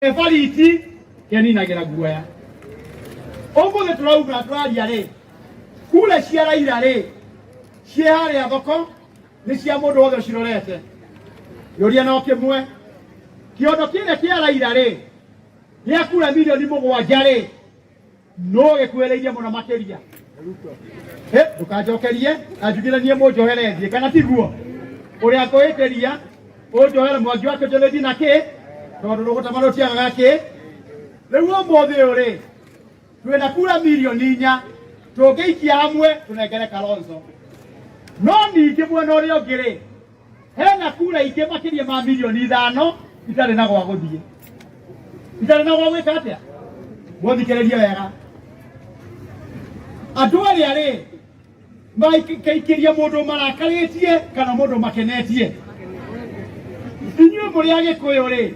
Efariti keni na gera guoya omuge turauga twaria ri kule ciara ira ri ciare ya thoko ni cia mundu wothe cirorete yoria no kimwe kiondo kile kiara ira ri ya kula milioni 7 ri no gekwereirie muno makeria dukajokerie ajugiranie mujoherethie kana tiguo uria koeteria ujohere mwangi wake jolethi na ki tondu nugutamarutia gaki riu mothe uri twina kura milioni 4 tungiikia hamwe tunengere Kalonzo no ningi mwena uria ungiri hena kura ingi makiria ma milioni 5 itari na gwa guthie itari na gwa gwika atia muthikiririe wega andu aria ri maikaikiria mundu marakaritie kana mundu makenetie inyuĩ muri agikuyu ri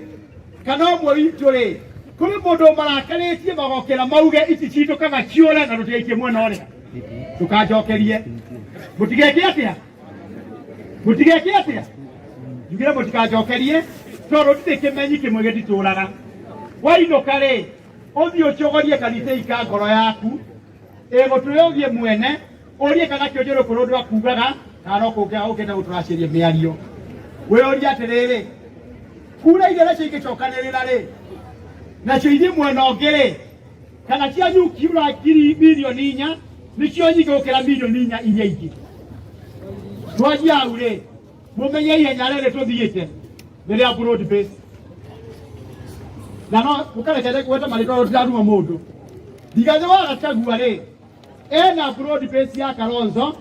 kana mwe witu ri kuri mundu marakaritie magokera mauge ici citu kaga ciore na rutiaikie mwena uria tukajokerie mutigeke atia ngira mutikajokerie tondu tutikimenyi kimwe gitituraga wainoka ri uthie ucogorie kanitha ika ngoro yaku gutuyugie mwene urie kana kionjoro kurundu akugaga na no kungia ukenda guturacirie miario weoria atiriri kura igere cigicokanirira ri nacio ithi mwena ungiri kana cia nyukiura milioni 4 nicio nyingi gukira milioni 4 iria ingi twajia au ri mumenye ihenya riri tuthiite riria broad base na no ukarekere kweta mariko tutaruma mundu digaze wala tagua ri ena broad base ya Kalonzo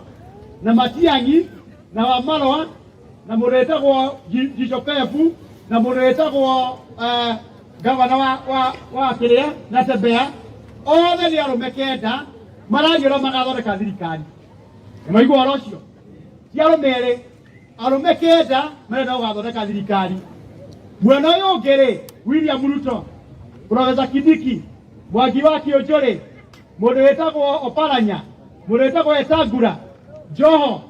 na Matiang'i na Wamalwa na muretagwo Jijokefu na muretagwo gavana wa Kiria na Tembea othe ni arume kenda maragira magathondeka thirikari maigua oro cio ti arume ri arume kenda marenda gugathondeka thirikari mwena uyu ungiri William Ruto Professor Kindiki Mwangi wa Kĩũnjũrĩ mundu wetagwo Oparanya mundu wetagwo Etangura Joho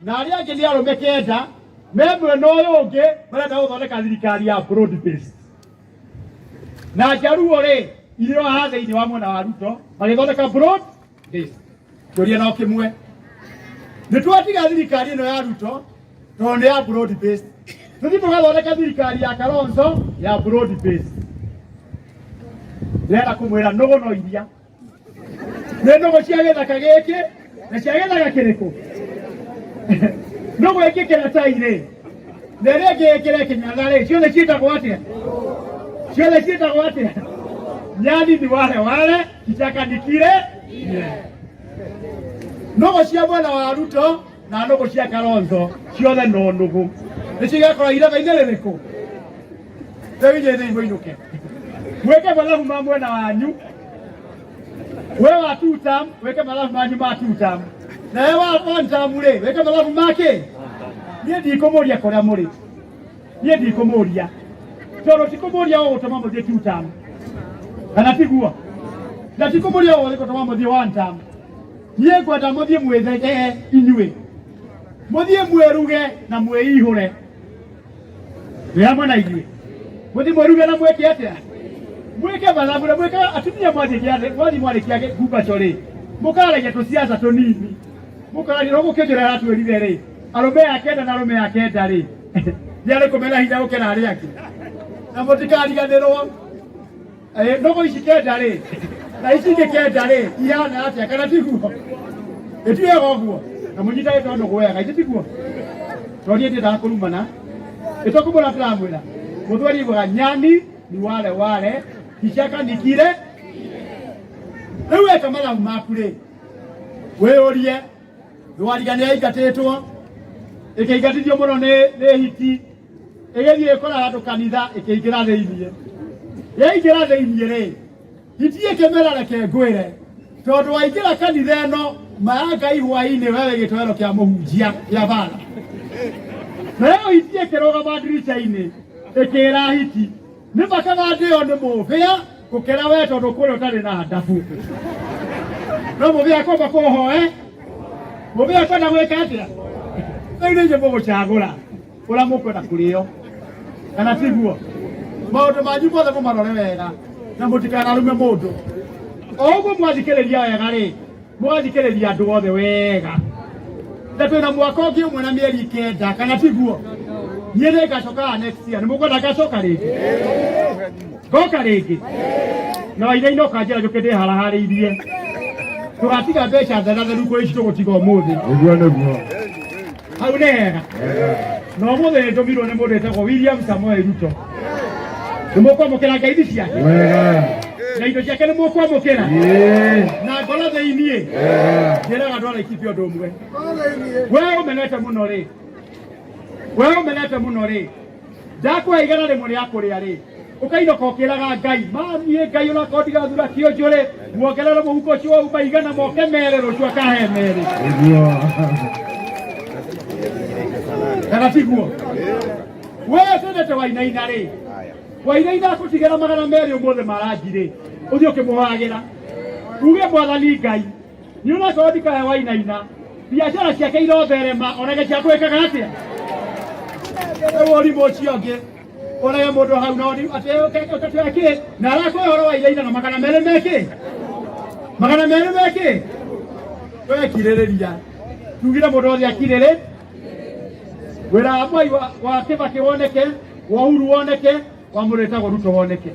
na aria angi ni arume kenda me mwena uyu ungi marenda guthondeka thirikari ya broad based na Jaruo ri irio ha thiini wa mwena wa Ruto magithondeka broad based turia no kimwe ni twatiga thirikari ino ya Ruto tondu ya broad based tuthi tugathondeka thirikari ya Kalonzo ya broad based ndĩrenda kumwĩra nũgũ no iria nĩ nũgũ cia gĩthaka gĩkĩ na cia gĩthaka kĩrĩkũ nũgũ ĩngĩ kĩratairĩ na ĩrĩa ĩngĩ ĩkĩre kĩnyatharĩ ciothe ciĩtagwo atĩa nyani ni wale ichakanikire nũgũ cia mwena wa Ruto na nũgũ cia Kalonzo ciothe no nũgũ nĩcigakorwo irĩma-inĩ rĩrĩkũ rĩu inyuĩ nĩ mũinũke weke mathabu ma mwena wanyu we wa 2 term weke mathabu manyu ma 2 term na we wa 1 term ri weke mathabu make nie ndikumuria kuria muri nie ndikumuria toro tikumuria o gutuma muthie 2 term kana tiguo na tikumuria o gutuma muthie 1 term nie ngwenda muthie mwithege inyui muthie mweruge na mweihure ya mwana inyui muthie mweruge na mweke atia mweke mathabu na mweke atumia mwandĩkia gumba corĩ mũkaragia tũciaca tũnini mũkaragia no gũkĩnjĩra atwĩrire rĩ arũme ya kenda na arũme ya kenda rĩ nĩarĩ kũmena hinya gũkĩra arĩa angĩ na mũtikariganĩrwo nũgũ ici kenda rĩ na ici ingĩ kenda rĩ ihana atĩa kana tiguo ĩtiwega ũguo na mũnyitagĩte nũgũ wega ici tiguo tondũ niĩ ndiendaga kũrumana ĩtokũmũra tũramwĩra mũthweri augaga nyani ni wale ichakanikire riu eka mathabu maku ri wiurie ndwarigani aingatitwo ikiingatithio muno ni hiti igithie ikora handu kanitha ikiingira thiini yaingira thiini ri hiti ikimera reke ngwire tondu waingira kanitha ino mayanga ihwa-ini wewe gitwero kia muhunjia ya bana na yo hiti ikirugama ndirica-ini ikira hiti ni makaga ndio ni muvia gukera we tondu kuri utari na ndabu no muvia komba kuhoe muvia kwenda gwika atia nĩ nje mugucagura ura mukwenda kurio kana tiguo maũndũ manyu mothe mũmarore wega na mũtikanarume mũndũ. O ũguo mwathikĩrĩria wega rĩ, mũgathikĩrĩria andũ othe wega. Na twĩna mwaka ũngĩ ũmwe na mĩeri 9 kana tiguo. Niĩ nĩngacoka next year. Nĩmũkwenda ngacoka rĩngĩ? Ngoka rĩngĩ. Na Wainaina ũkanjĩra njũke ndĩharaharĩirie. Tũgatiga mbeca theru kũrĩ ici tũgũtiga ũmũthĩ. Ũguo nĩguo. Hau nĩ hega. Na ũmũthĩ nĩndũmirwo nĩ mũndũ wĩtagwo William Samoei Ruto. Nĩmũkwamũkĩra ngeithi ciake? Wega. Na indo ciake nĩmũkwamũkĩra? Na ngoro thĩiniĩ? Njĩraga andũ a Laikipia ũndũ ũmwe. Wee ũmenete mũno rĩ. Wee ũmenete mũno rĩ. Ndakũhe igana rĩmwe rĩa kũrĩa rĩ. Ũkainũka ũkĩraga Ngai, mami Ngai ũnakorwo ndigathura kĩonjũ rĩ, muongerere mũhuko ũcio wauma igana moke merĩ rũciũ akahe merĩ. Kana tiguo? Wee twendete Wainaina rĩ. Wainaina akũtigĩra magana merĩ ũmũthĩ marangi rĩ. Ũthiĩ ũkĩmũhagĩra. Uge Mwathani Ngai, nĩ ũnakorwo ndikahe Wainaina, biacara ciake irotherema, onake ciakwĩkaga atĩa? Rĩu ũrimũ ũcio ũngĩ, ũrege mũndũ hau na atĩ ũkatwĩke, na arakwĩra ũhoro wa Wainaina na magana merĩ mekĩ? Magana merĩ mekĩ? Wee kirĩrĩria. Tugire mũndũ othe akirĩrĩ. Wĩra wa Mwai wa Kĩbakĩ woneke, wa Uhuru woneke, wa mũndũ wĩtagwo Ruto woneke.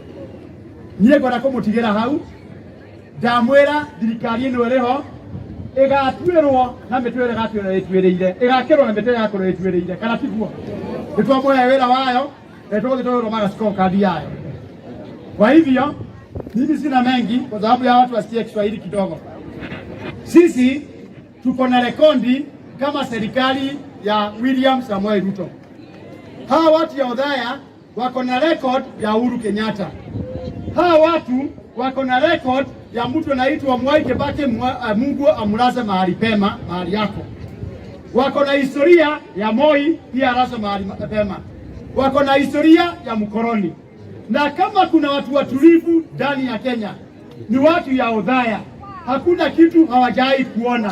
Niĩ ngwenda kũmũtigĩra hau. Ndamwĩra thirikari ĩno ĩrĩho ĩgatuĩrwo na mĩtwe ĩrĩa ĩgatuĩrwo ĩtuĩrĩire, ĩgakĩrwo na mĩtwe ĩgakorwo ĩtuĩrĩire, kana tiguo? Nĩtwamũhe wĩra wayo na tũgũthiĩ tũrũmaga scorecard yayo. Kwa hivyo mimi sina mengi kwa sababu ya watu wasikie Kiswahili kidogo. Sisi tuko na rekodi kama serikali ya William Samoei Ruto. Hawa watu ya Othaya wako na record ya Uhuru Kenyatta. Hawa watu wako na record ya mtu anaitwa Mwai Kibaki, Mungu amlaze mahali pema, mahali yako. Wako na historia ya Moi, pia alaze mahali pema. Wako na historia ya mkoloni. Na kama kuna watu watulivu ndani ya Kenya, ni watu ya Othaya. Hakuna kitu hawajai kuona.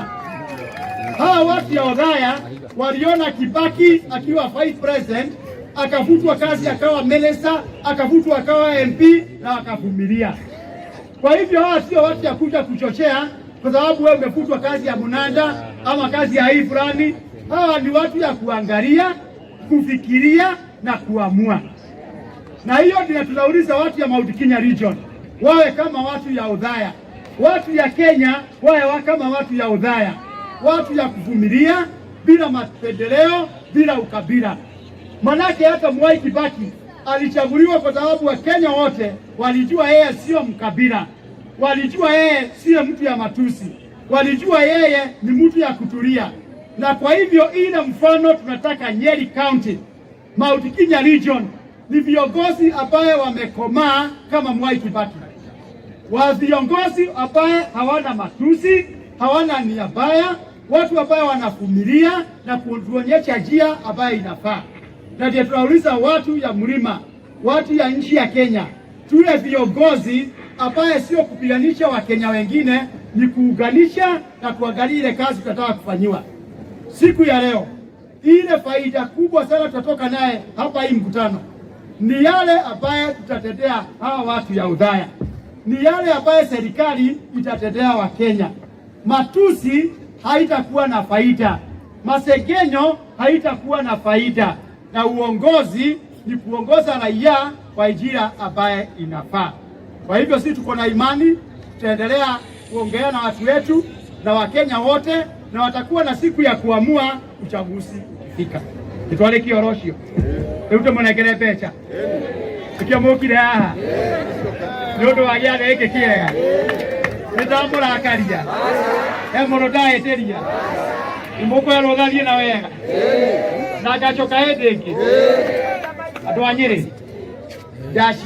Hawa watu ya Othaya waliona Kibaki akiwa vice president, akafutwa kazi akawa minister, akafutwa akawa MP na akavumilia. Kwa hivyo hawa sio watu ya kuja kuchochea kwa sababu wewe umefutwa kazi ya Munanda ama kazi ya hii fulani. Hawa ni watu ya kuangalia, kufikiria na kuamua. Na hiyo ndio tunauliza watu ya Mount Kenya region, wawe kama watu ya Othaya. Watu ya Kenya wawe kama watu ya Othaya. Watu ya kuvumilia bila mapendeleo, bila ukabila. Manake hata Mwai Kibaki alichaguliwa kwa sababu wa Kenya wote walijua yeye sio mkabila. Walijua yeye sio mtu ya matusi. Walijua yeye ni mtu ya kutulia. Na kwa hivyo ile mfano tunataka Nyeri County, Mount Kenya region, ni viongozi ambaye wamekomaa kama Mwai Kibaki. Wa viongozi ambaye hawana matusi, hawana nia mbaya, watu ambao wanavumilia na kuonyesha njia ambayo inafaa. Na ndio tunauliza watu ya mlima, watu ya nchi ya Kenya, tuwe viongozi ambaye sio kupiganisha Wakenya wengine, ni kuunganisha na kuangalia ile kazi tunataka kufanyiwa. Siku ya leo, ile faida kubwa sana tutatoka naye hapa hii mkutano ni yale ambaye tutatetea hawa watu ya Othaya. Ni yale ambaye serikali itatetea Wakenya. Matusi haitakuwa na faida. Masegenyo haitakuwa na faida. Na uongozi ni kuongoza raia kwa njia ambaye inafaa. Kwa hivyo sisi tuko na imani, tutaendelea kuongea na watu wetu na Wakenya wote, na watakuwa na siku ya kuamua uchaguzi ukifika. Itwale kioroshio. Euto monekere pecha. Ikia mokire haha. Nyondo wagia geke kiega. Nitambura akaria. Emono daeteria. Imoko ya rodhalie na wega. Na gachoka hende iki. Andũ a Nyeri. Ndacia